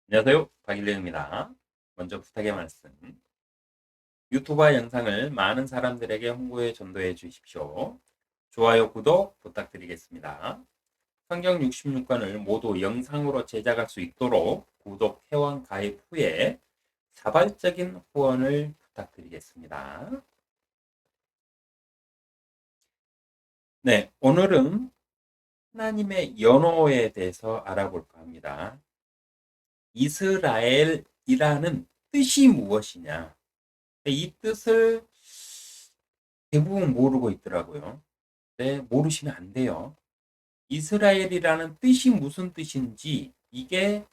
안녕하세요. 박일령입니다. 먼저 부탁의 말씀. 유튜버 영상을 많은 사람들에게 홍보해 전도해 주십시오. 좋아요, 구독 부탁드리겠습니다. 성경 66권을 모두 영상으로 제작할 수 있도록 구독, 회원 가입 후에 자발적인 후원을 부탁드리겠습니다. 네, 오늘은 하나님의 연호에 대해서 알아볼까 합니다. 이스라엘이라는 뜻이 무엇이냐? 이 뜻을 대부분 모르고 있더라고요. 네, 모르시면 안 돼요. 이스라엘이라는 뜻이 무슨 뜻인지, 이게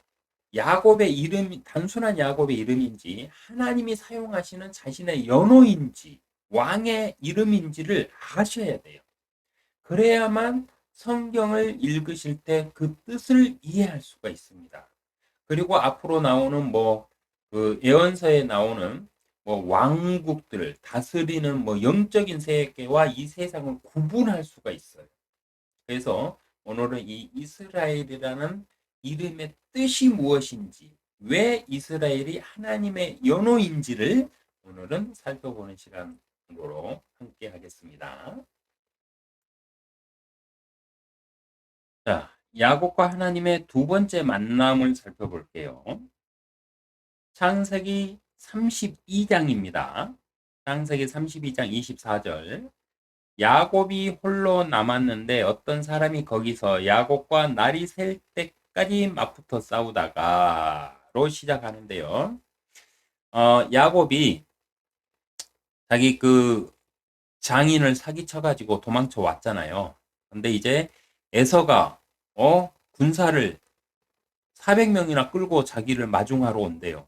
야곱의 이름, 단순한 야곱의 이름인지, 하나님이 사용하시는 자신의 연호인지, 왕의 이름인지를 아셔야 돼요. 그래야만 성경을 읽으실 때 그 뜻을 이해할 수가 있습니다. 그리고 앞으로 나오는 그 예언서에 나오는 왕국들, 다스리는 영적인 세계와 이 세상을 구분할 수가 있어요. 그래서 오늘은 이 이스라엘이라는 이름의 뜻이 무엇인지, 왜 이스라엘이 하나님의 연호인지를 오늘은 살펴보는 시간으로 함께 하겠습니다. 자, 야곱과 하나님의 두 번째 만남을 살펴볼게요. 창세기 32장입니다. 창세기 32장 24절. 야곱이 홀로 남았는데 어떤 사람이 거기서 야곱과 날이 셀 때까지 맞붙어 싸우다가로 시작하는데요. 야곱이 자기 그 장인을 사기쳐가지고 도망쳐 왔잖아요. 근데 이제 에서가 군사를 400명이나 끌고 자기를 마중하러 온대요.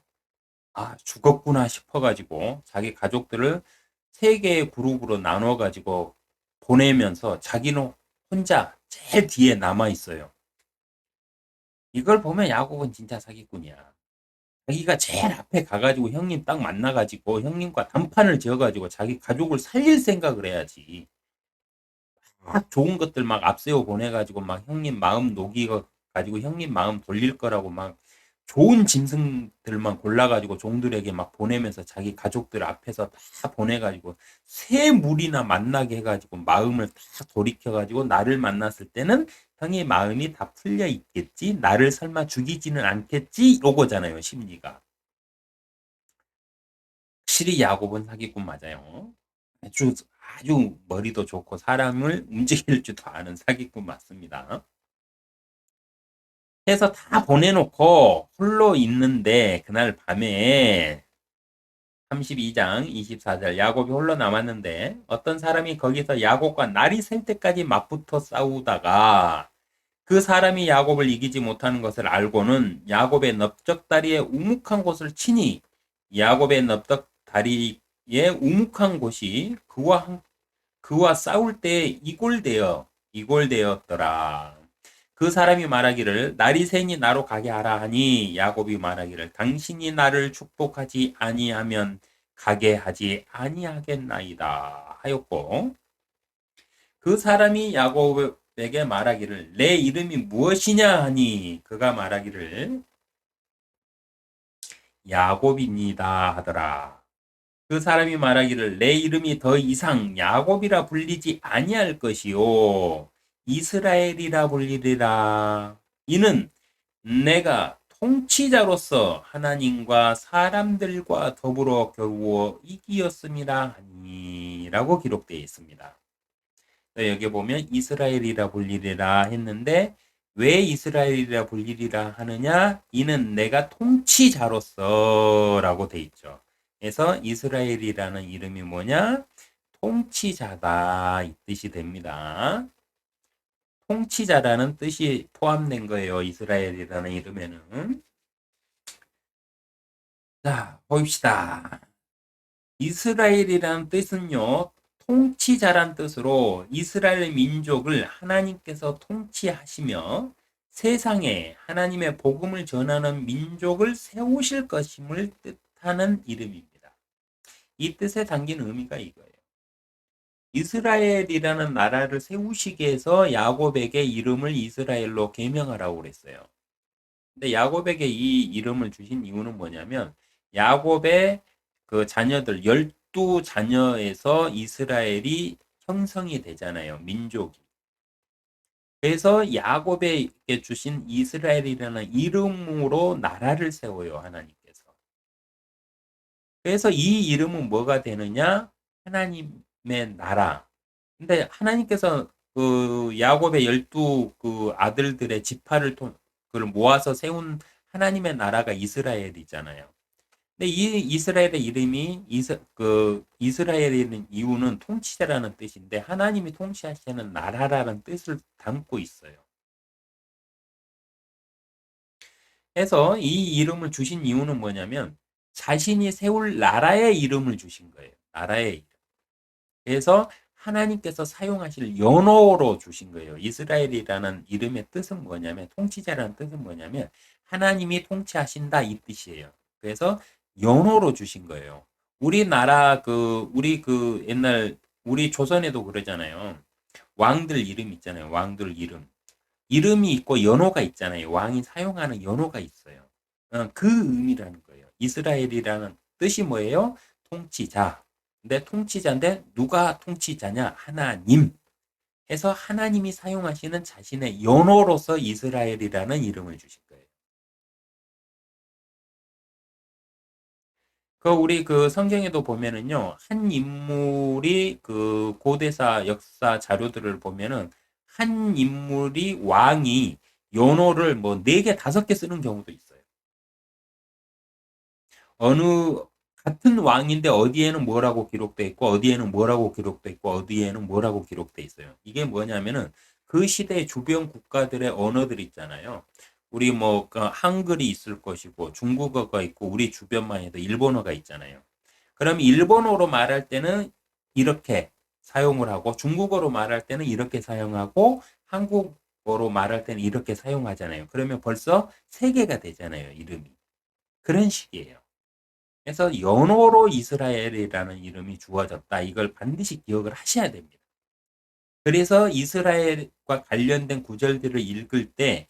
아, 죽었구나 싶어가지고 자기 가족들을 세 개의 그룹으로 나눠가지고 보내면서 자기는 혼자 제일 뒤에 남아 있어요. 이걸 보면 야곱은 진짜 사기꾼이야. 자기가 제일 앞에 가가지고 형님 딱 만나가지고 형님과 단판을 지어가지고 자기 가족을 살릴 생각을 해야지. 막 좋은 것들 막 앞세워 보내가지고 막 형님 마음 녹이가지고 형님 마음 돌릴 거라고 막 좋은 짐승들만 골라가지고 종들에게 막 보내면서 자기 가족들 앞에서 다 보내가지고 세 무리나 만나게 해가지고 마음을 다 돌이켜가지고 나를 만났을 때는 형의 마음이 다 풀려 있겠지, 나를 설마 죽이지는 않겠지, 요거잖아요, 심리가. 확실히 야곱은 사기꾼 맞아요. 아주 아주 머리도 좋고 사람을 움직일 줄도 아는 사기꾼 맞습니다. 해서 다 보내놓고 홀로 있는데 그날 밤에 32장 24절, 야곱이 홀로 남았는데 어떤 사람이 거기서 야곱과 날이 셀 때까지 맞붙어 싸우다가 그 사람이 야곱을 이기지 못하는 것을 알고는 야곱의 넓적다리에 우묵한 곳을 치니 야곱의 넓적다리에 우묵한 곳이 그와 싸울 때 이골되었더라. 그 사람이 말하기를 날이 새니 나로 가게 하라 하니 야곱이 말하기를 당신이 나를 축복하지 아니하면 가게 하지 아니하겠나이다 하였고, 그 사람이 야곱에게 말하기를 내 이름이 무엇이냐 하니 그가 말하기를 야곱입니다 하더라. 그 사람이 말하기를 내 이름이 더 이상 야곱이라 불리지 아니할 것이요 이스라엘이라 불리리라. 이는 내가 통치자로서 하나님과 사람들과 더불어 겨루어 이기었음이라 하니라고 기록되어 있습니다. 여기 보면 이스라엘이라 불리리라 했는데 왜 이스라엘이라 불리리라 하느냐? 이는 내가 통치자로서 라고 돼 있죠. 그래서 이스라엘이라는 이름이 뭐냐? 통치자다 이 뜻이 됩니다. 통치자라는 뜻이 포함된 거예요. 이스라엘이라는 이름에는. 자, 봅시다. 이스라엘이라는 뜻은요, 통치자란 뜻으로 이스라엘 민족을 하나님께서 통치하시며 세상에 하나님의 복음을 전하는 민족을 세우실 것임을 뜻하는 이름입니다. 이 뜻에 담긴 의미가 이거예요. 이스라엘이라는 나라를 세우시기 위해서 야곱에게 이름을 이스라엘로 개명하라고 그랬어요. 근데 야곱에게 이 이름을 주신 이유는 뭐냐면 야곱의 그 자녀들 12자녀에서 이스라엘이 형성이 되잖아요. 민족이. 그래서 야곱에게 주신 이스라엘이라는 이름으로 나라를 세워요. 하나님께서. 그래서 이 이름은 뭐가 되느냐? 하나님의 나라. 근데 하나님께서 그 야곱의 12 그 아들들의 지파를 그걸 모아서 세운 하나님의 나라가 이스라엘이잖아요. 근데 이 이스라엘의 이름이 이스라엘이라는 이유는 통치자라는 뜻인데 하나님이 통치하시는 나라라는 뜻을 담고 있어요. 그래서 이 이름을 주신 이유는 뭐냐면 자신이 세울 나라의 이름을 주신 거예요. 나라의 이름. 그래서 하나님께서 사용하실 연호로 주신 거예요. 이스라엘이라는 이름의 뜻은 뭐냐면 통치자라는 뜻은 뭐냐면 하나님이 통치하신다 이 뜻이에요. 그래서 연호로 주신 거예요. 우리나라 우리 옛날 우리 조선에도 그러잖아요. 왕들 이름 있잖아요. 왕들 이름. 이름이 있고 연호가 있잖아요. 왕이 사용하는 연호가 있어요. 그 의미라는 거예요. 이스라엘이라는 뜻이 뭐예요? 통치자. 근데 통치자인데 누가 통치자냐? 하나님. 해서 하나님이 사용하시는 자신의 연호로서 이스라엘이라는 이름을 주신 거예요. 우리 성경에도 보면은요, 한 인물이 고대사 역사 자료들을 보면은 한 인물이 왕이 연호를 뭐 4개, 5개 쓰는 경우도 있어요. 어느 같은 왕인데 어디에는 뭐라고 기록돼 있고 어디에는 뭐라고 기록돼 있고 어디에는 뭐라고 기록돼 있어요. 이게 뭐냐면은 그 시대의 주변 국가들의 언어들 있잖아요. 우리 한글이 있을 것이고 중국어가 있고 우리 주변만 해도 일본어가 있잖아요. 그럼 일본어로 말할 때는 이렇게 사용을 하고 중국어로 말할 때는 이렇게 사용하고 한국어로 말할 때는 이렇게 사용하잖아요. 그러면 벌써 3개가 되잖아요. 이름이. 그런 식이에요. 그래서 연호로 이스라엘이라는 이름이 주어졌다. 이걸 반드시 기억을 하셔야 됩니다. 그래서 이스라엘과 관련된 구절들을 읽을 때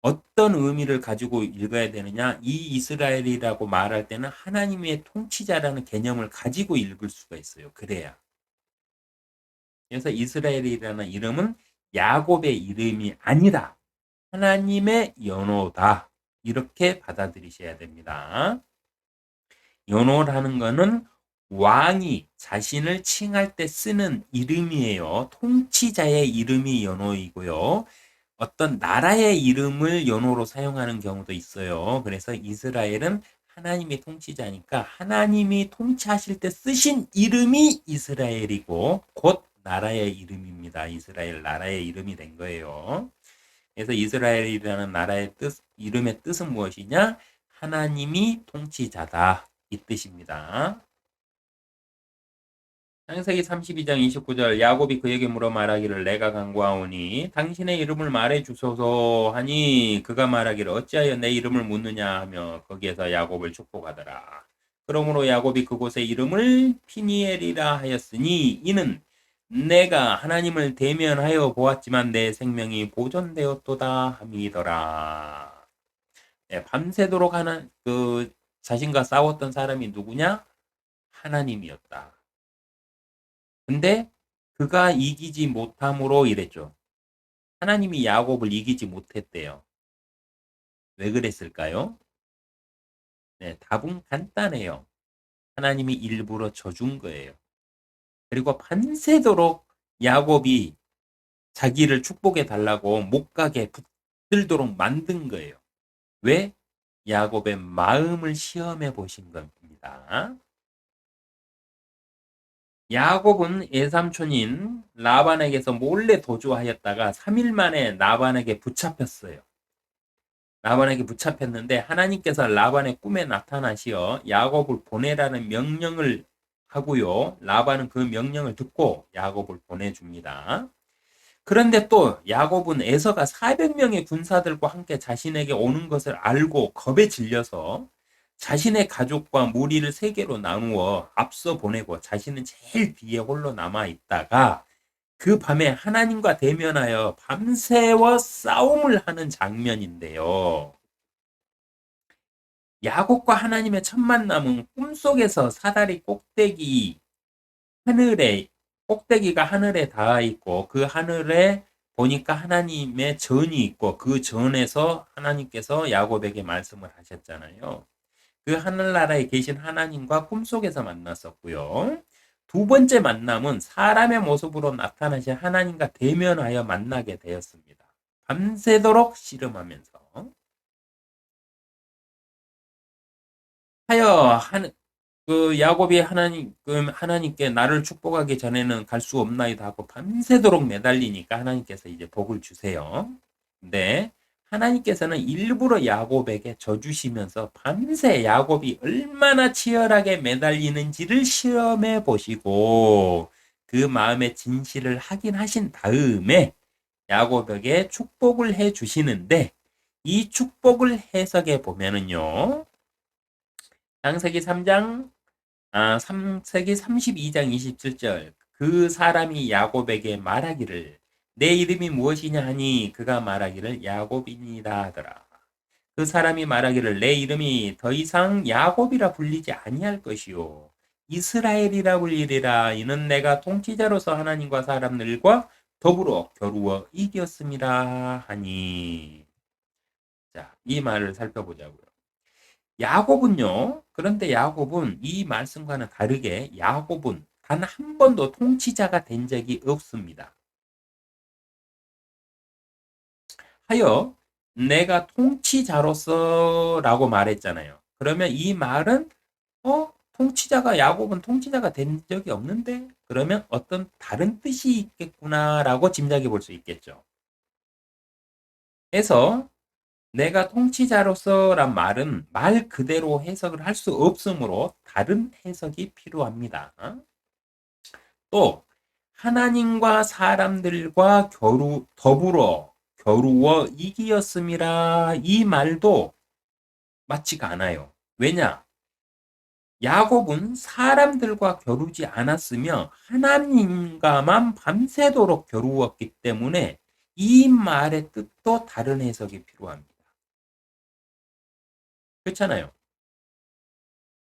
어떤 의미를 가지고 읽어야 되느냐? 이 이스라엘이라고 말할 때는 하나님의 통치자라는 개념을 가지고 읽을 수가 있어요. 그래야. 그래서 이스라엘이라는 이름은 야곱의 이름이 아니라 하나님의 연호다. 이렇게 받아들이셔야 됩니다. 연호라는 거는 왕이 자신을 칭할 때 쓰는 이름이에요. 통치자의 이름이 연호이고요. 어떤 나라의 이름을 연호로 사용하는 경우도 있어요. 그래서 이스라엘은 하나님이 통치자니까 하나님이 통치하실 때 쓰신 이름이 이스라엘이고 곧 나라의 이름입니다. 이스라엘 나라의 이름이 된 거예요. 그래서 이스라엘이라는 나라의 이름의 뜻은 무엇이냐? 하나님이 통치자다. 이 뜻입니다. 창세기 32장 29절 야곱이 그에게 물어 말하기를 내가 간구하오니 당신의 이름을 말해 주소서 하니 그가 말하기를 어찌하여 내 이름을 묻느냐 하며 거기에서 야곱을 축복하더라. 그러므로 야곱이 그곳의 이름을 피니엘이라 하였으니 이는 내가 하나님을 대면하여 보았지만 내 생명이 보존되었도다 함이더라. 네, 밤새도록 하는 자신과 싸웠던 사람이 누구냐? 하나님이었다. 근데 그가 이기지 못함으로 이랬죠. 하나님이 야곱을 이기지 못했대요. 왜 그랬을까요? 네, 답은 간단해요. 하나님이 일부러 져준 거예요. 그리고 밤새도록 야곱이 자기를 축복해 달라고 못 가게 붙들도록 만든 거예요. 왜? 야곱의 마음을 시험해 보신 겁니다. 야곱은 외삼촌인 라반에게서 몰래 도주하였다가 3일 만에 라반에게 붙잡혔어요. 라반에게 붙잡혔는데 하나님께서 라반의 꿈에 나타나시어 야곱을 보내라는 명령을 하고요. 라반은 그 명령을 듣고 야곱을 보내줍니다. 그런데 또 야곱은 에서가 400명의 군사들과 함께 자신에게 오는 것을 알고 겁에 질려서 자신의 가족과 무리를 3개로 나누어 앞서 보내고 자신은 제일 뒤에 홀로 남아 있다가 그 밤에 하나님과 대면하여 밤새워 싸움을 하는 장면인데요. 야곱과 하나님의 첫 만남은 꿈속에서 사다리 꼭대기 하늘에 꼭대기가 하늘에 닿아 있고 그 하늘에 보니까 하나님의 전이 있고 그 전에서 하나님께서 야곱에게 말씀을 하셨잖아요. 그 하늘나라에 계신 하나님과 꿈속에서 만났었고요. 두 번째 만남은 사람의 모습으로 나타나신 하나님과 대면하여 만나게 되었습니다. 밤새도록 씨름하면서 하여 그 야곱이 하나님께 나를 축복하기 전에는 갈 수 없나이다 하고 밤새도록 매달리니까 하나님께서 이제 복을 주세요. 근데 하나님께서는 일부러 야곱에게 져주시면서 밤새 야곱이 얼마나 치열하게 매달리는지를 시험해 보시고 그 마음의 진실을 확인하신 다음에 야곱에게 축복을 해 주시는데 이 축복을 해석해 보면은요. 창세기 3장 3세기 32장 27절 그 사람이 야곱에게 말하기를 내 이름이 무엇이냐 하니 그가 말하기를 야곱이니라 하더라. 그 사람이 말하기를 내 이름이 더 이상 야곱이라 불리지 아니할 것이요 이스라엘이라 불리리라. 이는 내가 통치자로서 하나님과 사람들과 더불어 겨루어 이겼음이라 하니. 자, 이 말을 살펴보자고요. 야곱은요. 그런데 야곱은 이 말씀과는 다르게 야곱은 단 한 번도 통치자가 된 적이 없습니다. 하여 내가 통치자로서라고 말했잖아요. 그러면 이 말은 통치자가 야곱은 통치자가 된 적이 없는데 그러면 어떤 다른 뜻이 있겠구나라고 짐작해 볼 수 있겠죠. 그래서 내가 통치자로서란 말은 말 그대로 해석을 할 수 없으므로 다른 해석이 필요합니다. 또 하나님과 사람들과 더불어 겨루어 이기었음이라 이 말도 맞지가 않아요. 왜냐? 야곱은 사람들과 겨루지 않았으며 하나님과만 밤새도록 겨루었기 때문에 이 말의 뜻도 다른 해석이 필요합니다. 그렇잖아요.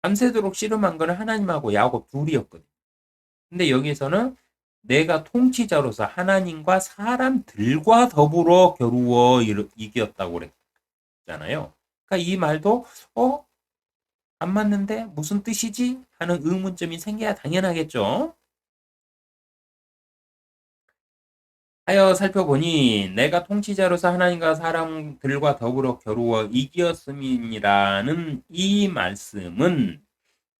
밤새도록 씨름한 거는 하나님하고 야곱 둘이었거든요. 근데 여기서는 내가 통치자로서 하나님과 사람들과 더불어 겨루어 이겼다고 그랬잖아요. 그러니까 이 말도 안 맞는데 무슨 뜻이지? 하는 의문점이 생겨야 당연하겠죠. 하여 살펴보니 내가 통치자로서 하나님과 사람들과 더불어 겨루어 이겼음이라는 이 말씀은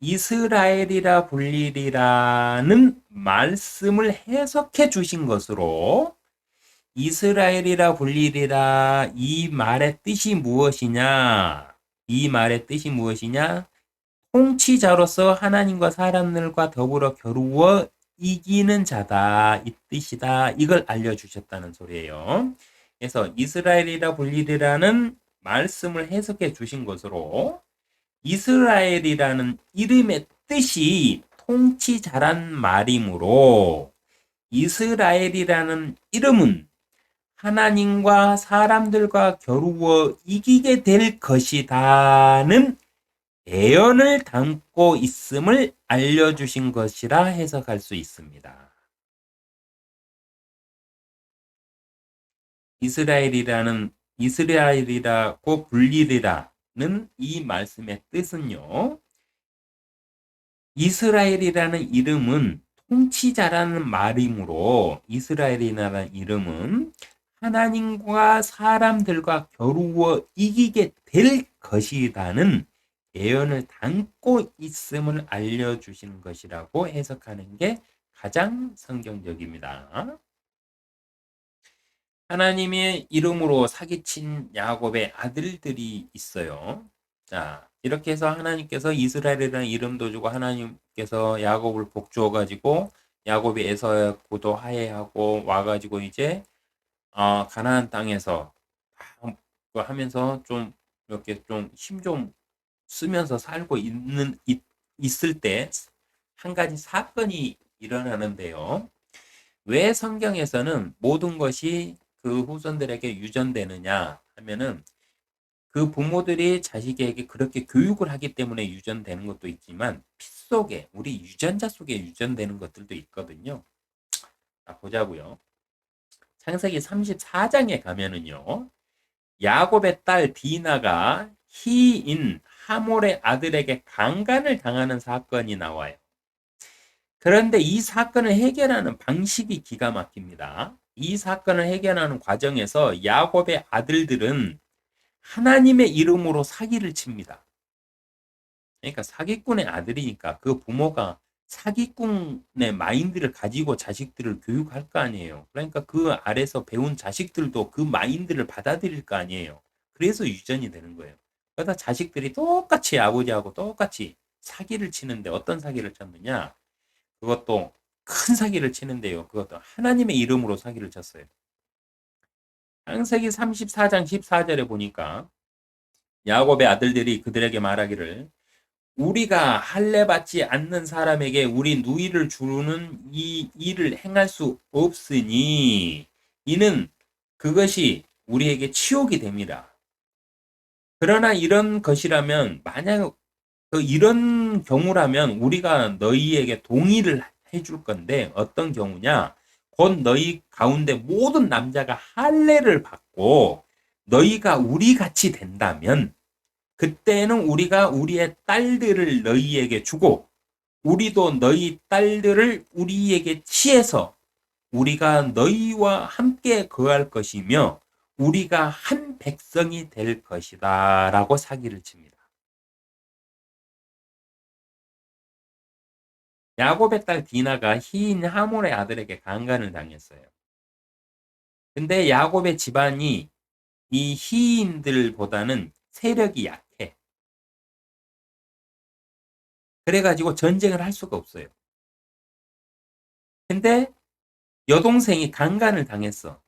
이스라엘이라 불리리라는 말씀을 해석해 주신 것으로 이스라엘이라 불리리라 이 말의 뜻이 무엇이냐? 이 말의 뜻이 무엇이냐? 통치자로서 하나님과 사람들과 더불어 겨루어 이기는 자다. 이 뜻이다. 이걸 알려주셨다는 소리예요. 그래서 이스라엘이라 불리리라는 말씀을 해석해 주신 것으로 이스라엘이라는 이름의 뜻이 통치자란 말이므로 이스라엘이라는 이름은 하나님과 사람들과 겨루어 이기게 될 것이다는 예언을 담고 있음을 알려주신 것이라 해석할 수 있습니다. 이스라엘이라고 불리리라는 이 말씀의 뜻은요. 이스라엘이라는 이름은 통치자라는 말이므로 이스라엘이라는 이름은 하나님과 사람들과 겨루어 이기게 될 것이라는 예언을 담고 있음을 알려주신 것이라고 해석하는 게 가장 성경적입니다. 하나님의 이름으로 사기친 야곱의 아들들이 있어요. 자, 이렇게 해서 하나님께서 이스라엘이라는 이름도 주고 하나님께서 야곱을 복주어 가지고 야곱이 에서하고도 화해하고 와가지고 이제 가나안 땅에서 하면서 좀 이렇게 좀 힘 좀 쓰면서 살고 있을 때 한 가지 사건이 일어나는데요. 왜 성경에서는 모든 것이 그 후손들에게 유전되느냐 하면은 그 부모들이 자식에게 그렇게 교육을 하기 때문에 유전되는 것도 있지만 피 속에 우리 유전자 속에 유전되는 것들도 있거든요. 자, 보자고요. 창세기 34장에 가면은요. 야곱의 딸 디나가 히인 하몰의 아들에게 강간을 당하는 사건이 나와요. 그런데 이 사건을 해결하는 방식이 기가 막힙니다. 이 사건을 해결하는 과정에서 야곱의 아들들은 하나님의 이름으로 사기를 칩니다. 그러니까 사기꾼의 아들이니까 그 부모가 사기꾼의 마인드를 가지고 자식들을 교육할 거 아니에요. 그러니까 그 아래서 배운 자식들도 그 마인드를 받아들일 거 아니에요. 그래서 유전이 되는 거예요. 그러다 자식들이 똑같이 아버지하고 똑같이 사기를 치는데 어떤 사기를 쳤느냐? 그것도 큰 사기를 치는데요. 그것도 하나님의 이름으로 사기를 쳤어요. 창세기 34장 14절에 보니까 야곱의 아들들이 그들에게 말하기를 우리가 할례 받지 않는 사람에게 우리 누이를 주는 이 일을 행할 수 없으니 이는 그것이 우리에게 치욕이 됩니다. 그러나 이런 것이라면 만약 이런 경우라면 우리가 너희에게 동의를 해줄 건데 어떤 경우냐? 곧 너희 가운데 모든 남자가 할례를 받고 너희가 우리 같이 된다면 그때는 우리가 우리의 딸들을 너희에게 주고 우리도 너희 딸들을 우리에게 취해서 우리가 너희와 함께 거할 것이며 우리가 한 백성이 될 것이다 라고 사기를 칩니다. 야곱의 딸 디나가 히인 하몰의 아들에게 강간을 당했어요. 근데 야곱의 집안이 이 히인들보다는 세력이 약해. 그래가지고 전쟁을 할 수가 없어요. 근데 여동생이 강간을 당했어.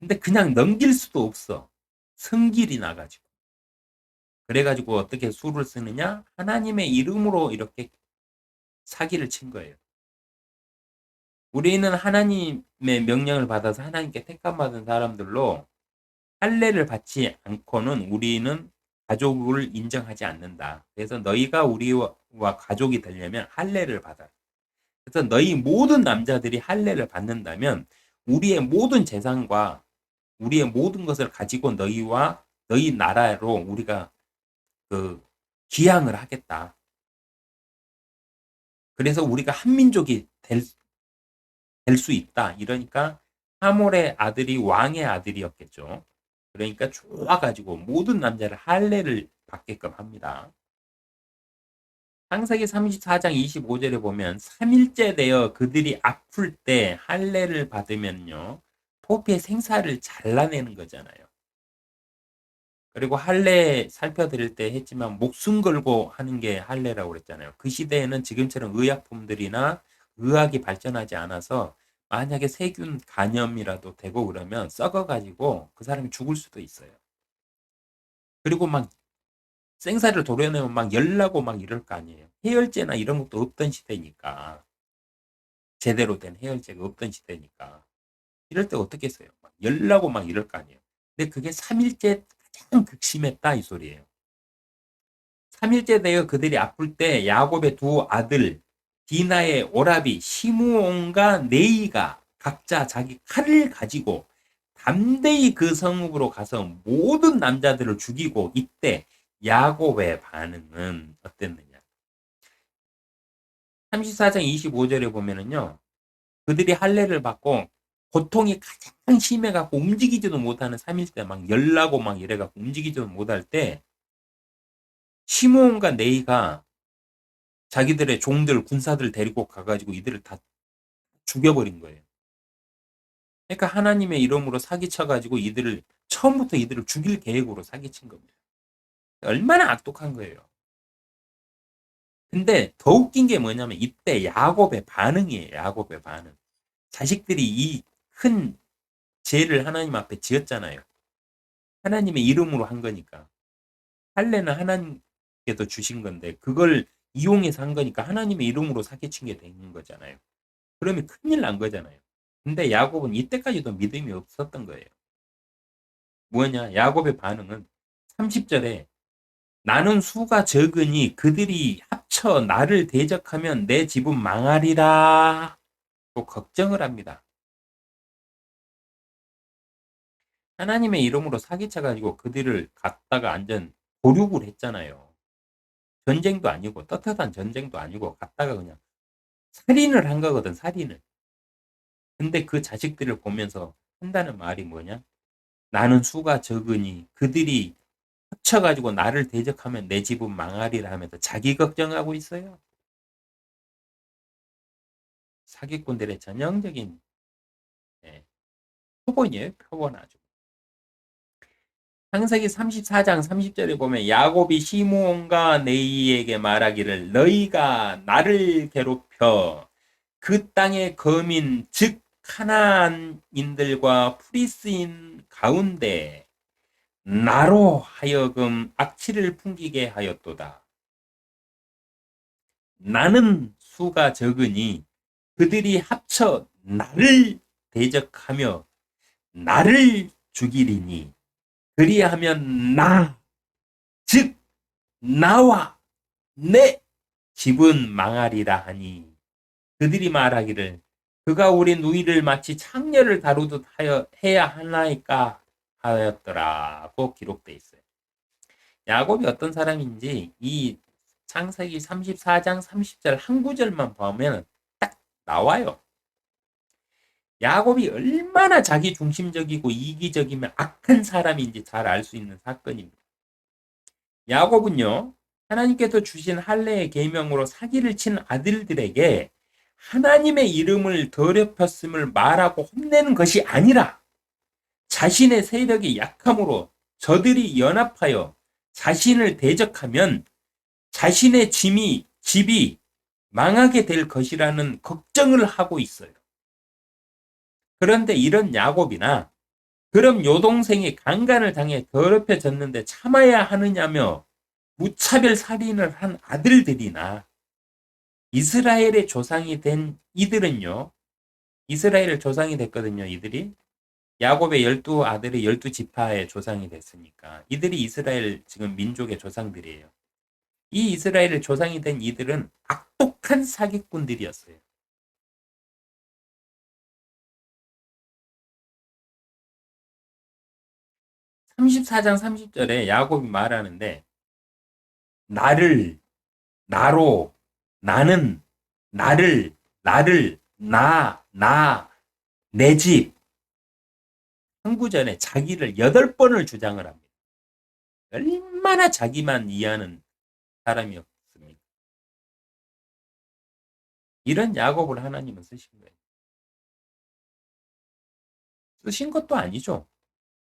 근데 그냥 넘길 수도 없어. 성질이 나가지고. 그래가지고 어떻게 수를 쓰느냐? 하나님의 이름으로 이렇게 사기를 친 거예요. 우리는 하나님의 명령을 받아서 하나님께 택함받은 사람들로 할례를 받지 않고는 우리는 가족을 인정하지 않는다. 그래서 너희가 우리와 가족이 되려면 할례를 받아. 그래서 너희 모든 남자들이 할례를 받는다면 우리의 모든 재산과 우리의 모든 것을 가지고 너희와 너희 나라로 우리가 그 기양을 하겠다. 그래서 우리가 한민족이 될 수 있다. 이러니까 하몰의 아들이 왕의 아들이었겠죠. 그러니까 좋아가지고 모든 남자를 할례를 받게끔 합니다. 창세기 34장 25절에 보면 3일째 되어 그들이 아플 때 할례를 받으면요. 포피의 생사를 잘라내는 거잖아요. 그리고 할례 살펴드릴 때 했지만 목숨 걸고 하는 게 할례라고 그랬잖아요. 그 시대에는 지금처럼 의약품들이나 의학이 발전하지 않아서 만약에 세균 감염이라도 되고 그러면 썩어가지고 그 사람이 죽을 수도 있어요. 그리고 막 생사를 도려내면 막 열나고 막 이럴 거 아니에요. 해열제나 이런 것도 없던 시대니까. 제대로 된 해열제가 없던 시대니까. 이럴 때 어떻게 했어요? 막 열나고 막 이럴 거 아니에요. 근데 그게 3일째 가장 극심했다 이 소리예요. 3일째 되어 그들이 아플 때 야곱의 두 아들 디나의 오라비 시므온과 네이가 각자 자기 칼을 가지고 담대히 그 성읍으로 가서 모든 남자들을 죽이고 이때 야곱의 반응은 어땠느냐? 34장 25절에 보면은요. 그들이 할례를 받고 고통이 가장 심해갖고 움직이지도 못하는 3일째 막 열나고 막 이래갖고 움직이지도 못할 때 시므온과 네이가 자기들의 종들 군사들 데리고 가가지고 이들을 다 죽여버린 거예요. 그러니까 하나님의 이름으로 사기쳐가지고 이들을 처음부터 이들을 죽일 계획으로 사기친 겁니다. 얼마나 악독한 거예요. 근데 더 웃긴 게 뭐냐면 이때 야곱의 반응이에요. 야곱의 반응. 자식들이 이 큰 죄를 하나님 앞에 지었잖아요. 하나님의 이름으로 한 거니까. 할례는 하나님께서 주신 건데 그걸 이용해서 한 거니까 하나님의 이름으로 사기친 게 되는 거잖아요. 그러면 큰일 난 거잖아요. 근데 야곱은 이때까지도 믿음이 없었던 거예요. 뭐냐? 야곱의 반응은 30절에 나는 수가 적으니 그들이 합쳐 나를 대적하면 내 집은 망하리라. 또 걱정을 합니다. 하나님의 이름으로 사기쳐가지고 그들을 갖다가 완전 보륙을 했잖아요. 전쟁도 아니고 떳떳한 전쟁도 아니고 갖다가 그냥 살인을 한 거거든, 살인을. 근데 그 자식들을 보면서 한다는 말이 뭐냐? 나는 수가 적으니 그들이 합쳐가지고 나를 대적하면 내 집은 망하리라 하면서 자기 걱정하고 있어요. 사기꾼들의 전형적인 표본이에요. 표본 아주. 창세기 34장 30절에 보면 야곱이 시므온과 네이에게 말하기를 너희가 나를 괴롭혀 그 땅의 거민 즉 카나안인들과 프리스인 가운데 나로 하여금 악취를 풍기게 하였도다. 나는 수가 적으니 그들이 합쳐 나를 대적하며 나를 죽이리니 그리하면 나, 즉 나와 내 집은 망하리라 하니 그들이 말하기를 그가 우리 누이를 마치 창녀를 다루듯 해야 하나이까 하였더라고 기록되어 있어요. 야곱이 어떤 사람인지 이 창세기 34장 30절 한 구절만 보면 딱 나와요. 야곱이 얼마나 자기 중심적이고 이기적이면 악한 사람인지 잘 알 수 있는 사건입니다. 야곱은요, 하나님께서 주신 할례의 계명으로 사기를 친 아들들에게 하나님의 이름을 더럽혔음을 말하고 혼내는 것이 아니라 자신의 세력이 약함으로 저들이 연합하여 자신을 대적하면 자신의 집이 망하게 될 것이라는 걱정을 하고 있어요. 그런데 이런 야곱이나 그럼 여동생이 강간을 당해 더럽혀졌는데 참아야 하느냐며 무차별 살인을 한 아들들이나 이스라엘의 조상이 된 이들은요. 이스라엘의 조상이 됐거든요. 이들이. 야곱의 12아들이 12지파의 조상이 됐으니까. 이들이 이스라엘 지금 민족의 조상들이에요. 이 이스라엘의 조상이 된 이들은 악독한 사기꾼들이었어요. 34장 30절에 야곱이 말하는데 나를 나로 나는 나를 내 집 항구전에 자기를 8번을 주장을 합니다. 얼마나 자기만 이해하는 사람이었습니까? 이런 야곱을 하나님은 쓰신 거예요. 쓰신 것도 아니죠.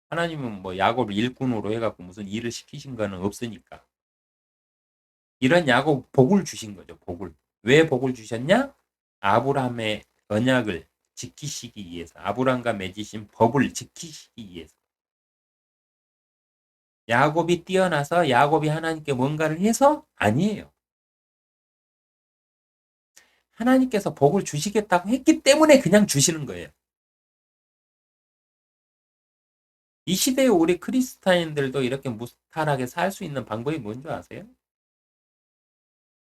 하나님은 뭐 야곱을 일꾼으로 해갖고 무슨 일을 시키신 거는 없으니까. 이런 야곱 복을 주신 거죠. 복을. 왜 복을 주셨냐? 아브라함의 언약을 지키시기 위해서. 아브라함과 맺으신 법을 지키시기 위해서. 야곱이 뛰어나서 야곱이 하나님께 뭔가를 해서 아니에요. 하나님께서 복을 주시겠다고 했기 때문에 그냥 주시는 거예요. 이 시대에 우리 크리스타인들도 이렇게 무탈하게 살 수 있는 방법이 뭔지 아세요?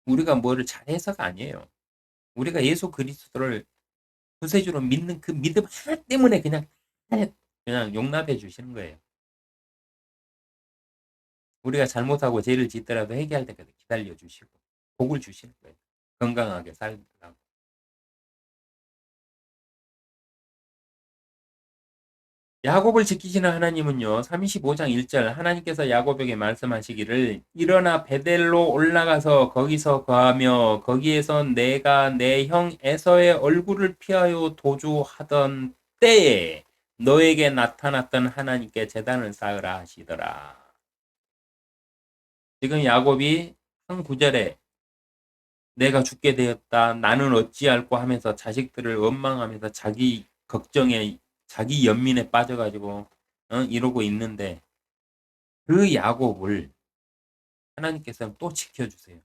우리가 뭐를 잘해서가 아니에요. 우리가 예수 그리스도를 구세주로 믿는 그 믿음 하나 때문에 그냥 용납해 주시는 거예요. 우리가 잘못하고 죄를 짓더라도 회개할 때까지 기다려 주시고 복을 주시는 거예요. 건강하게 살라고. 야곱을 지키시는 하나님은요. 35장 1절 하나님께서 야곱에게 말씀하시기를 일어나 베델로 올라가서 거기서 거하며 거기에서 내가 내 형 에서의 얼굴을 피하여 도주하던 때에 너에게 나타났던 하나님께 제단을 쌓으라 하시더라. 지금 야곱이 한 구절에 내가 죽게 되었다. 나는 어찌할꼬 하면서 자식들을 원망하면서 자기 걱정에 자기 연민에 빠져가지고 이러고 있는데 그 야곱을 하나님께서는 또 지켜주세요.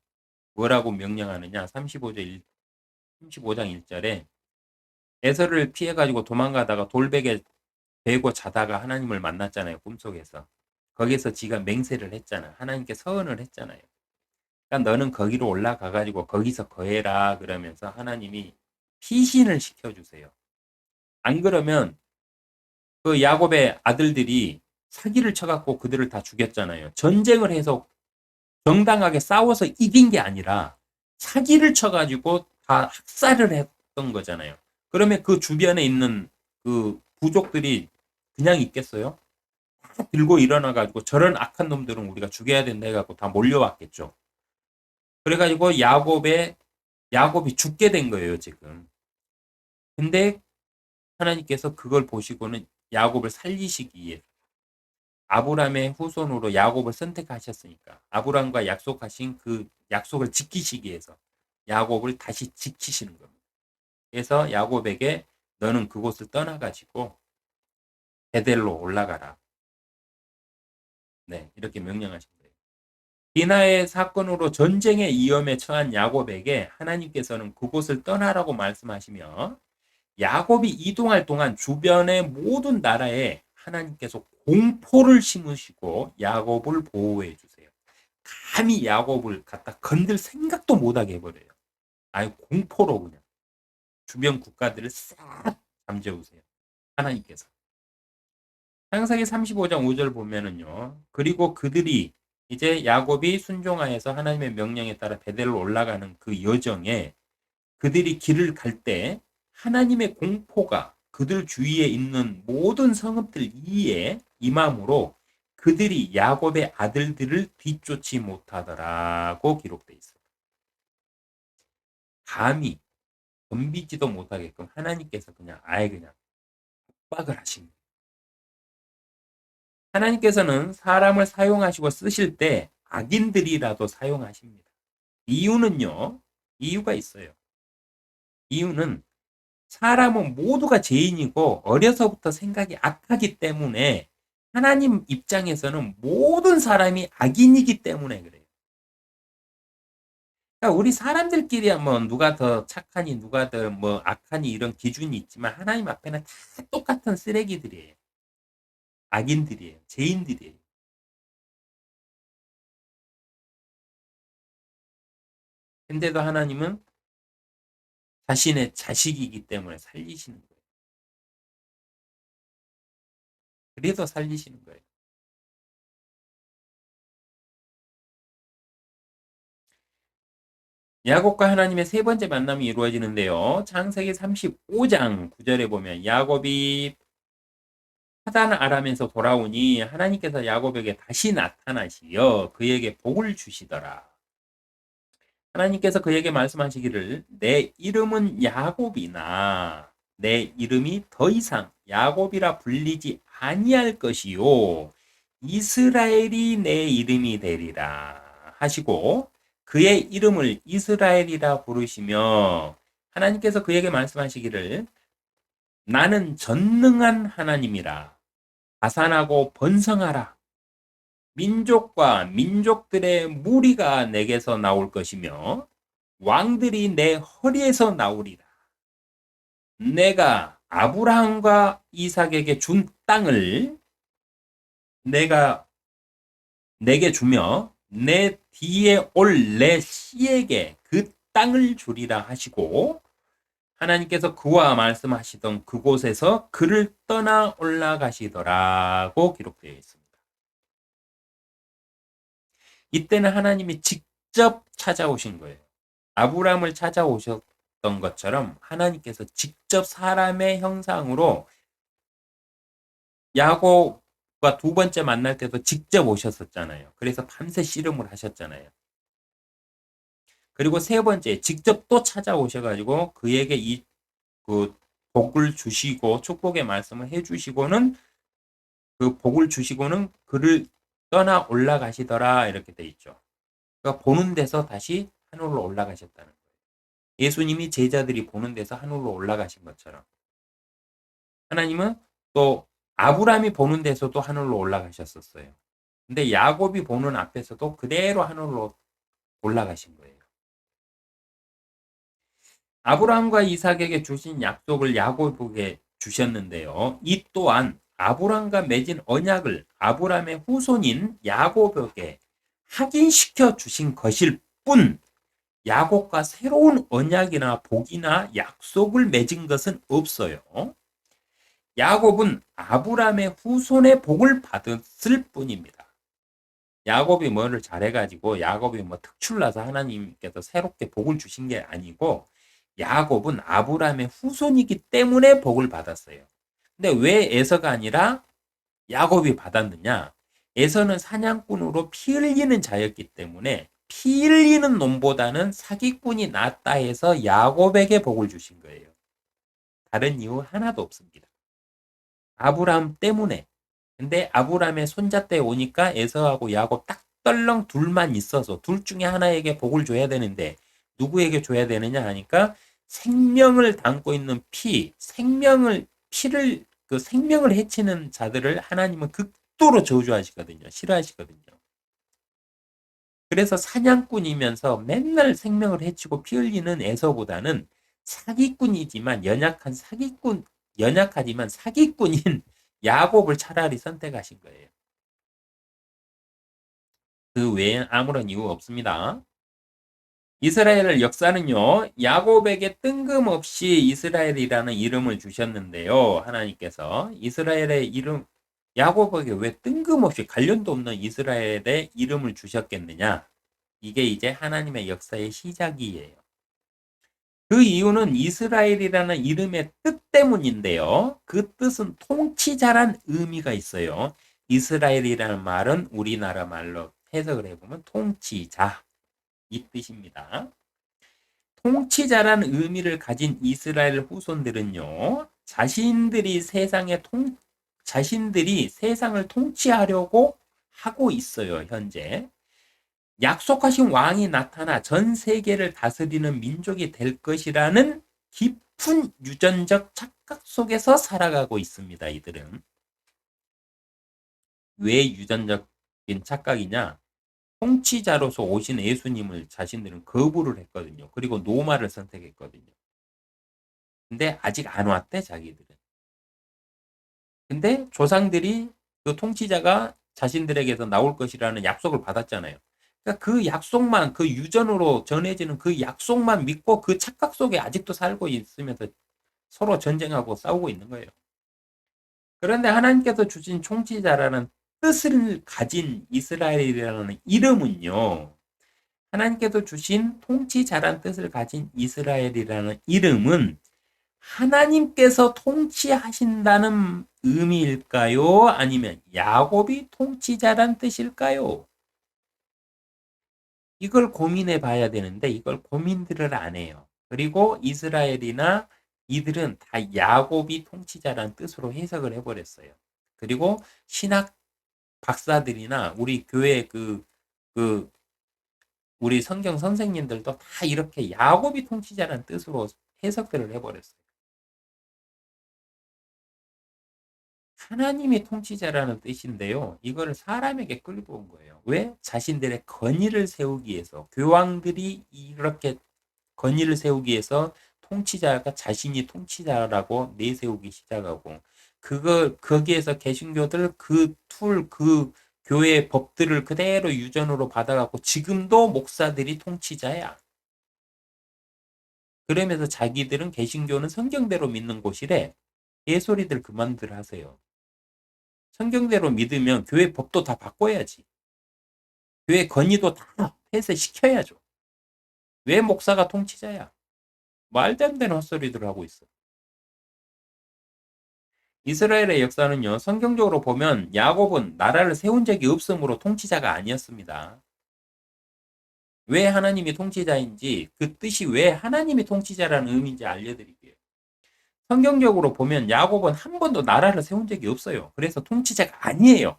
뭐라고 명령하느냐? 35장 1절에 에서를 피해가지고 도망가다가 돌베개 베고 자다가 하나님을 만났잖아요. 꿈속에서. 거기서 지가 맹세를 했잖아. 하나님께 서언을 했잖아요. 그러니까 너는 거기로 올라가 가지고 거기서 거해라 그러면서 하나님이 피신을 시켜주세요. 안 그러면 그 야곱의 아들들이 사기를 쳐갖고 그들을 다 죽였잖아요. 전쟁을 해서 정당하게 싸워서 이긴 게 아니라 사기를 쳐가지고 다 학살을 했던 거잖아요. 그러면 그 주변에 있는 그 부족들이 그냥 있겠어요? 다 들고 일어나가지고 저런 악한 놈들은 우리가 죽여야 된다 해갖고 다 몰려왔겠죠. 그래가지고 야곱이 죽게 된 거예요, 지금. 근데 하나님께서 그걸 보시고는 야곱을 살리시기 위해 아브라함의 후손으로 야곱을 선택하셨으니까 아브라함과 약속하신 그 약속을 지키시기 위해서 야곱을 다시 지키시는 겁니다. 그래서 야곱에게 너는 그곳을 떠나가지고 베델로 올라가라. 네, 이렇게 명령하신 거예요. 디나의 사건으로 전쟁의 위험에 처한 야곱에게 하나님께서는 그곳을 떠나라고 말씀하시며 야곱이 이동할 동안 주변의 모든 나라에 하나님께서 공포를 심으시고 야곱을 보호해 주세요. 감히 야곱을 갖다 건들 생각도 못하게 해버려요. 아예 공포로 그냥 주변 국가들을 싹 잠재우세요. 하나님께서. 창세기 35장 5절 보면은요. 그리고 그들이 이제 야곱이 순종하여서 하나님의 명령에 따라 베델로 올라가는 그 여정에 그들이 길을 갈 때 하나님의 공포가 그들 주위에 있는 모든 성읍들 위에 임함으로 그들이 야곱의 아들들을 뒤쫓지 못하더라고 기록되어 있어요. 감히 덤비지도 못하게끔 하나님께서 그냥 아예 그냥 압박을 하신 거예요. 하나님께서는 사람을 사용하시고 쓰실 때 악인들이라도 사용하십니다. 이유는요. 이유가 있어요. 이유는 사람은 모두가 죄인이고 어려서부터 생각이 악하기 때문에 하나님 입장에서는 모든 사람이 악인이기 때문에 그래요. 그러니까 우리 사람들끼리야 뭐 누가 더 착하니 누가 더 뭐 악하니 이런 기준이 있지만 하나님 앞에는 다 똑같은 쓰레기들이에요. 악인들이에요. 죄인들이에요. 근데도 하나님은 자신의 자식이기 때문에 살리시는 거예요. 그래서 살리시는 거예요. 야곱과 하나님의 세 번째 만남이 이루어지는데요. 창세기 35장 9절에 보면 야곱이 파단 아람에서 돌아오니 하나님께서 야곱에게 다시 나타나시어 그에게 복을 주시더라. 하나님께서 그에게 말씀하시기를 내 이름은 야곱이나 내 이름이 더 이상 야곱이라 불리지 아니할 것이요 이스라엘이 내 이름이 되리라 하시고 그의 이름을 이스라엘이라 부르시며 하나님께서 그에게 말씀하시기를 나는 전능한 하나님이라 가산하고 번성하라 민족과 민족들의 무리가 내게서 나올 것이며 왕들이 내 허리에서 나오리라. 내가 아브라함과 이삭에게 준 땅을 내가 내게 주며 내 뒤에 올 내 씨에게 그 땅을 주리라 하시고 하나님께서 그와 말씀하시던 그곳에서 그를 떠나 올라가시더라고 기록되어 있습니다. 이때는 하나님이 직접 찾아오신 거예요. 아브라함을 찾아오셨던 것처럼 하나님께서 직접 사람의 형상으로 야곱과 두 번째 만날 때도 직접 오셨었잖아요. 그래서 밤새 씨름을 하셨잖아요. 그리고 세 번째 직접 또 찾아오셔가지고 그에게 그 복을 주시고 축복의 말씀을 해주시고는 그 복을 주시고는 그를 떠나 올라가시더라 이렇게 돼 있죠. 그러니까 보는 데서 다시 하늘로 올라가셨다는 거예요. 예수님이 제자들이 보는 데서 하늘로 올라가신 것처럼 하나님은 또 아브라함이 보는 데서도 하늘로 올라가셨었어요. 근데 야곱이 보는 앞에서도 그대로 하늘로 올라가신 거예요. 아브라함과 이삭에게 주신 약속을 야곱에게 주셨는데요. 이 또한 아브람과 맺은 언약을 아브람의 후손인 야곱에게 확인시켜 주신 것일 뿐 야곱과 새로운 언약이나 복이나 약속을 맺은 것은 없어요. 야곱은 아브람의 후손의 복을 받았을 뿐입니다. 야곱이 뭐를 잘해가지고 야곱이 뭐 특출나서 하나님께서 새롭게 복을 주신 게 아니고 야곱은 아브람의 후손이기 때문에 복을 받았어요. 근데 왜 에서가 아니라 야곱이 받았느냐? 에서는 사냥꾼으로 피 흘리는 자였기 때문에 피 흘리는 놈보다는 사기꾼이 낫다 해서 야곱에게 복을 주신 거예요. 다른 이유 하나도 없습니다. 아브람 때문에. 근데 아브람의 손자 때 오니까 에서하고 야곱 딱 떨렁 둘만 있어서 둘 중에 하나에게 복을 줘야 되는데 누구에게 줘야 되느냐 하니까 생명을 담고 있는 피를 그 생명을 해치는 자들을 하나님은 극도로 저주하시거든요. 싫어하시거든요. 그래서 사냥꾼이면서 맨날 생명을 해치고 피 흘리는 에서보다는 사기꾼이지만 연약하지만 사기꾼인 야곱을 차라리 선택하신 거예요. 그 외엔 아무런 이유 없습니다. 이스라엘 역사는요, 야곱에게 뜬금없이 이스라엘이라는 이름을 주셨는데요. 하나님께서 이스라엘의 이름, 야곱에게 왜 뜬금없이 관련도 없는 이스라엘의 이름을 주셨겠느냐? 이게 이제 하나님의 역사의 시작이에요. 그 이유는 이스라엘이라는 이름의 뜻 때문인데요. 그 뜻은 통치자란 의미가 있어요. 이스라엘이라는 말은 우리나라 말로 해석을 해보면 통치자, 이 뜻입니다. 통치자란 의미를 가진 이스라엘 후손들은요, 자신들이 세상을 통치하려고 하고 있어요, 현재. 약속하신 왕이 나타나 전 세계를 다스리는 민족이 될 것이라는 깊은 유전적 착각 속에서 살아가고 있습니다, 이들은. 왜 유전적인 착각이냐? 통치자로서 오신 예수님을 자신들은 거부를 했거든요. 그리고 노마를 선택했거든요. 근데 아직 안 왔대, 자기들은. 근데 조상들이 그 통치자가 자신들에게서 나올 것이라는 약속을 받았잖아요. 그러니까 그 약속만, 그 유전으로 전해지는 그 약속만 믿고 그 착각 속에 아직도 살고 있으면서 서로 전쟁하고 싸우고 있는 거예요. 그런데 하나님께서 주신 통치자라는 뜻을 가진 이스라엘이라는 이름은요, 하나님께서 주신 통치자란 뜻을 가진 이스라엘이라는 이름은 하나님께서 통치하신다는 의미일까요? 아니면 야곱이 통치자란 뜻일까요? 이걸 고민해 봐야 되는데 이걸 고민들을 안 해요. 그리고 이스라엘이나 이들은 다 야곱이 통치자란 뜻으로 해석을 해버렸어요. 그리고 신학 박사들이나 우리 교회 우리 성경 선생님들도 다 이렇게 야곱이 통치자라는 뜻으로 해석들을 해버렸어요. 하나님이 통치자라는 뜻인데요. 이거를 사람에게 끌고 온 거예요. 왜? 자신들의 권위를 세우기 위해서. 교황들이 이렇게 권위를 세우기 위해서 통치자가 자신이 통치자라고 내세우기 시작하고, 거기에서 개신교들 그 교회의 법들을 그대로 유전으로 받아갖고 지금도 목사들이 통치자야. 그러면서 자기들은 개신교는 성경대로 믿는 곳이래. 개소리들 그만들 하세요. 성경대로 믿으면 교회 법도 다 바꿔야지. 교회 권위도 다 폐쇄시켜야죠. 왜 목사가 통치자야? 말도 안 되는 헛소리들을 하고 있어. 이스라엘의 역사는요, 성경적으로 보면 야곱은 나라를 세운 적이 없으므로 통치자가 아니었습니다. 왜 하나님이 통치자인지, 그 뜻이 왜 하나님이 통치자라는 의미인지 알려드릴게요. 성경적으로 보면 야곱은 한 번도 나라를 세운 적이 없어요. 그래서 통치자가 아니에요.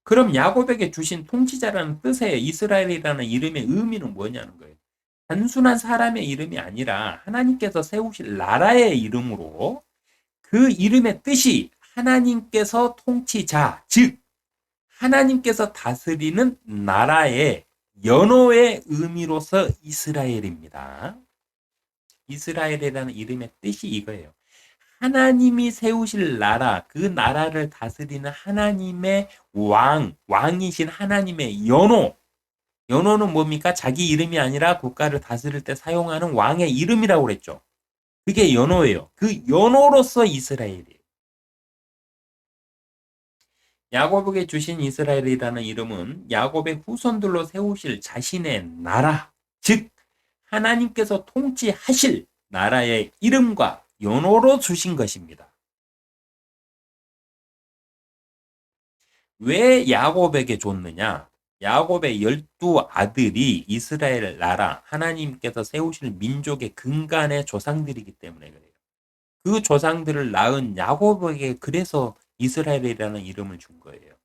그럼 야곱에게 주신 통치자라는 뜻의 이스라엘이라는 이름의 의미는 뭐냐는 거예요. 단순한 사람의 이름이 아니라 하나님께서 세우실 나라의 이름으로 그 이름의 뜻이 하나님께서 통치자, 즉 하나님께서 다스리는 나라의 연호의 의미로서 이스라엘입니다. 이스라엘이라는 이름의 뜻이 이거예요. 하나님이 세우실 나라, 그 나라를 다스리는 하나님의 왕이신 하나님의 연호는 뭡니까? 자기 이름이 아니라 국가를 다스릴 때 사용하는 왕의 이름이라고 그랬죠. 그게 연호예요. 그 연호로서 이스라엘이에요. 야곱에게 주신 이스라엘이라는 이름은 야곱의 후손들로 세우실 자신의 나라, 즉 하나님께서 통치하실 나라의 이름과 연호로 주신 것입니다. 왜 야곱에게 줬느냐? 야곱의 12아들이 이스라엘 나라, 하나님께서 세우실 민족의 근간의 조상들이기 때문에 그래요. 그 조상들을 낳은 야곱에게 그래서 이스라엘이라는 이름을 준 거예요.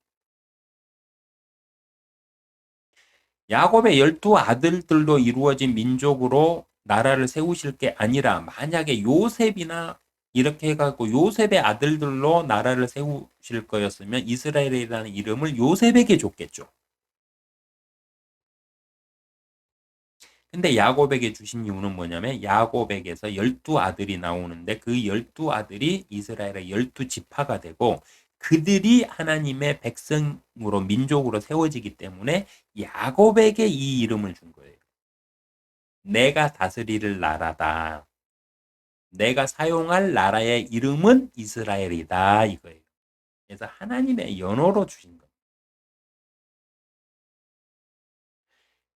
야곱의 12아들들로 이루어진 민족으로 나라를 세우실 게 아니라 만약에 요셉이나 이렇게 해갖고 요셉의 아들들로 나라를 세우실 거였으면 이스라엘이라는 이름을 요셉에게 줬겠죠. 근데 야곱에게 주신 이유는 뭐냐면 야곱에게서 12아들이 나오는데 그 12아들이 이스라엘의 12지파가 되고 그들이 하나님의 백성으로 민족으로 세워지기 때문에 야곱에게 이 이름을 준 거예요. 내가 다스릴 나라다. 내가 사용할 나라의 이름은 이스라엘이다 이거예요. 그래서 하나님의 연호로 주신 거예요.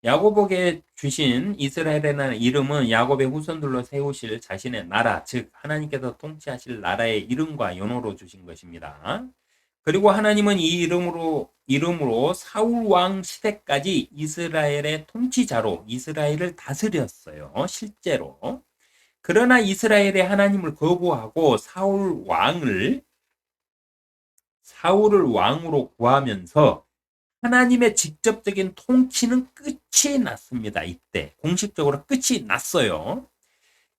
야곱에게 주신 이스라엘이라는 이름은 야곱의 후손들로 세우실 자신의 나라, 즉 하나님께서 통치하실 나라의 이름과 연호로 주신 것입니다. 그리고 하나님은 이 이름으로 사울 왕 시대까지 이스라엘의 통치자로 이스라엘을 다스렸어요. 실제로. 그러나 이스라엘의 하나님을 거부하고 사울을 왕으로 구하면서 하나님의 직접적인 통치는 끝이 났습니다. 이때 공식적으로 끝이 났어요.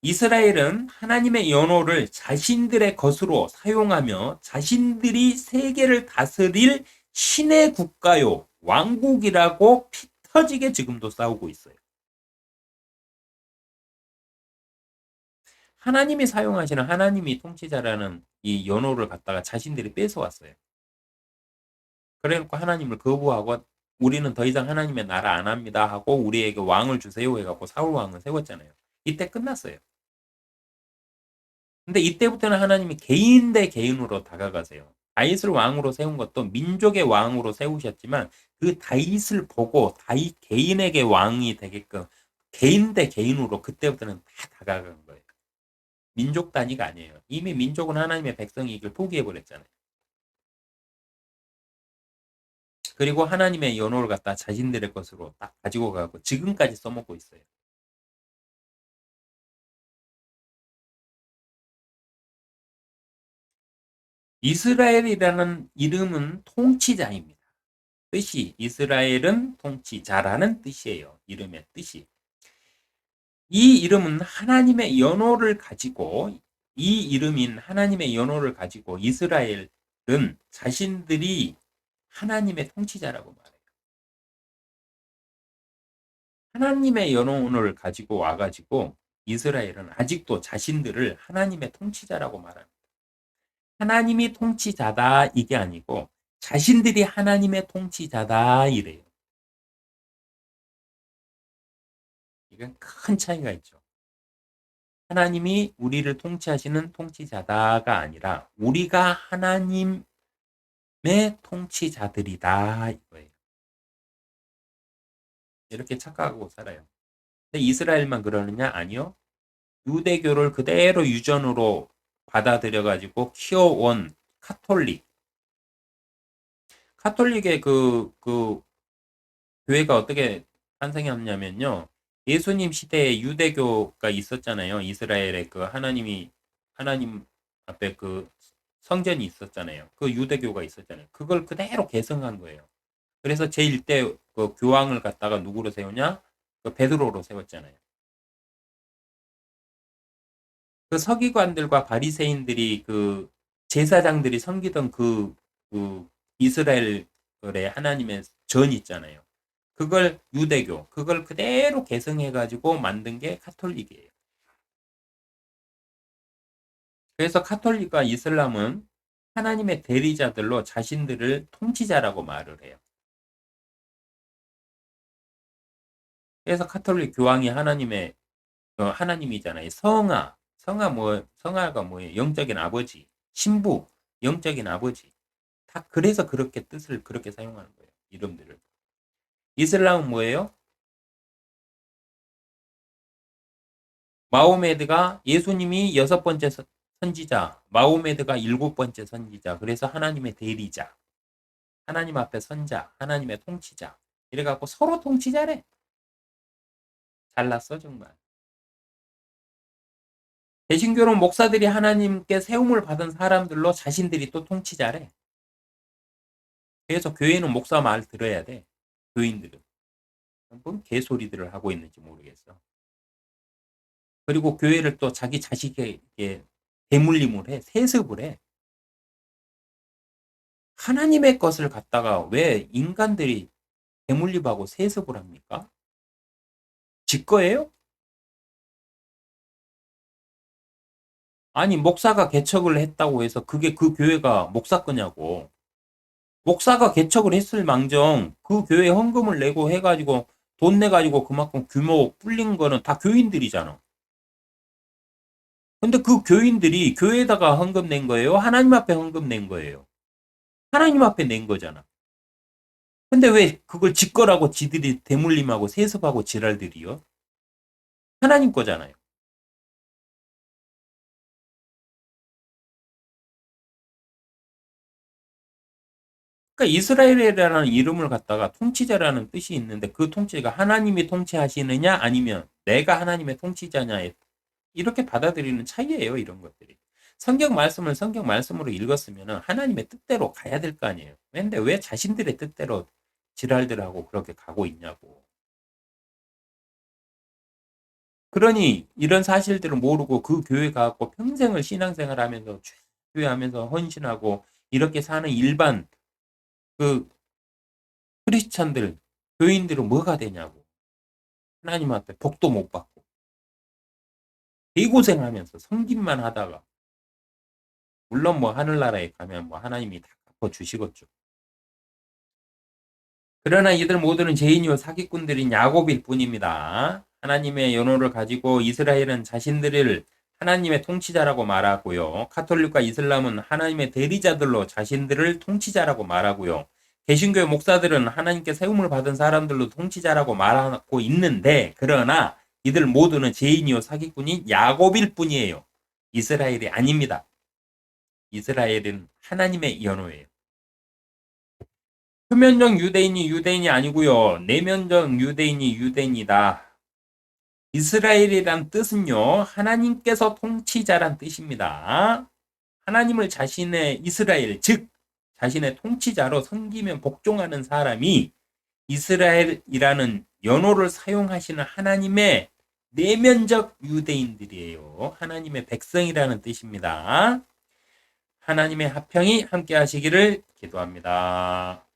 이스라엘은 하나님의 연호를 자신들의 것으로 사용하며 자신들이 세계를 다스릴 신의 국가요, 왕국이라고 피 터지게 지금도 싸우고 있어요. 하나님이 사용하시는 하나님이 통치자라는 이 연호를 갖다가 자신들이 뺏어왔어요. 그래놓고 하나님을 거부하고 우리는 더 이상 하나님의 나라 안 합니다 하고 우리에게 왕을 주세요 해갖고 사울 왕을 세웠잖아요. 이때 끝났어요. 근데 이때부터는 하나님이 개인 대 개인으로 다가가세요. 다윗을 왕으로 세운 것도 민족의 왕으로 세우셨지만 그 다윗을 보고 다윗 개인에게 왕이 되게끔 개인 대 개인으로 그때부터는 다 다가간 거예요. 민족 단위가 아니에요. 이미 민족은 하나님의 백성이길 포기해버렸잖아요. 그리고 하나님의 연호를 갖다 자신들의 것으로 딱 가지고 가고 지금까지 써먹고 있어요. 이스라엘이라는 이름은 통치자입니다. 뜻이 이스라엘은 통치자라는 뜻이에요. 이름의 뜻이. 이 이름은 하나님의 연호를 가지고 이 이름인 하나님의 연호를 가지고 이스라엘은 자신들이 하나님의 통치자라고 말해요. 하나님의 연호를 가지고 와가지고 이스라엘은 아직도 자신들을 하나님의 통치자라고 말합니다. 하나님이 통치자다 이게 아니고 자신들이 하나님의 통치자다 이래요. 이건 큰 차이가 있죠. 하나님이 우리를 통치하시는 통치자다가 아니라 우리가 하나님의 통치자들이다 이거예요. 이렇게 착각하고 살아요. 근데 이스라엘만 그러느냐? 아니요. 유대교를 그대로 유전으로 받아들여 가지고 키워온 카톨릭의 그 교회가 어떻게 탄생했냐면요. 예수님 시대에 유대교가 있었잖아요. 이스라엘에 그 하나님 앞에 그 성전이 있었잖아요. 그 유대교가 있었잖아요. 그걸 그대로 계승한 거예요. 그래서 제1대 그 교황을 갖다가 누구로 세우냐? 그 베드로로 세웠잖아요. 그 서기관들과 바리새인들이 그 제사장들이 섬기던 그 이스라엘의 하나님의 전 있잖아요. 그걸 유대교, 그걸 그대로 계승해가지고 만든 게 카톨릭이에요. 그래서 카톨릭과 이슬람은 하나님의 대리자들로 자신들을 통치자라고 말을 해요. 그래서 카톨릭 교황이 하나님이잖아요. 성아가 뭐예요? 영적인 아버지. 신부, 영적인 아버지. 다 그래서 그렇게 뜻을 그렇게 사용하는 거예요. 이름들을. 이슬람은 뭐예요? 마호메드가 예수님이 6번째 선지자, 마호메드가 7번째 선지자. 그래서 하나님의 대리자, 하나님 앞에 선자, 하나님의 통치자. 이래갖고 서로 통치자래. 잘났어 정말. 개신교는 목사들이 하나님께 세움을 받은 사람들로 자신들이 또 통치자래. 그래서 교회는 목사 말 들어야 돼. 교인들은. 뭔 개소리들을 하고 있는지 모르겠어. 그리고 교회를 또 자기 자식에게 대물림을 해. 세습을 해. 하나님의 것을 갖다가 왜 인간들이 대물림하고 세습을 합니까? 지 거예요? 아니 목사가 개척을 했다고 해서 그게 그 교회가 목사 거냐고. 목사가 개척을 했을 망정 그 교회 헌금을 내고 해가지고 돈 내가지고 그만큼 규모 불린 거는 다 교인들이잖아. 근데 그 교인들이 교회에다가 헌금 낸 거예요? 하나님 앞에 헌금 낸 거예요? 하나님 앞에 낸 거잖아. 근데 왜 그걸 지 거라고 지들이 대물림하고 세습하고 지랄들이요? 하나님 거잖아요. 그러니까 이스라엘이라는 이름을 갖다가 통치자라는 뜻이 있는데 그 통치가 하나님이 통치하시느냐 아니면 내가 하나님의 통치자냐에 이렇게 받아들이는 차이예요. 이런 것들이. 성경 말씀을 성경 말씀으로 읽었으면 하나님의 뜻대로 가야 될 거 아니에요. 근데 왜 자신들의 뜻대로 지랄들하고 그렇게 가고 있냐고. 그러니 이런 사실들을 모르고 그 교회 가고 평생을 신앙생활하면서 죄하면서 헌신하고 이렇게 사는 일반 그 크리스찬들 교인들은 뭐가 되냐고. 하나님한테 복도 못 받고 개고생하면서 섬김만 하다가 물론 뭐 하늘나라에 가면 뭐 하나님이 다 갚아 주시겠죠. 그러나 이들 모두는 죄인이요 사기꾼들인 야곱일 뿐입니다. 하나님의 연호를 가지고 이스라엘은 자신들을 하나님의 통치자라고 말하고요. 카톨릭과 이슬람은 하나님의 대리자들로 자신들을 통치자라고 말하고요. 개신교의 목사들은 하나님께 세움을 받은 사람들로 통치자라고 말하고 있는데 그러나 이들 모두는 죄인이요 사기꾼인 야곱일 뿐이에요. 이스라엘이 아닙니다. 이스라엘은 하나님의 연호예요. 표면적 유대인이 유대인이 아니고요. 내면적 유대인이 유대인이다. 이스라엘이란 뜻은요. 하나님께서 통치자란 뜻입니다. 하나님을 자신의 이스라엘, 즉 자신의 통치자로 섬기며 복종하는 사람이 이스라엘이라는 연호를 사용하시는 하나님의 내면적 유대인들이에요. 하나님의 백성이라는 뜻입니다. 하나님의 화평이 함께 하시기를 기도합니다.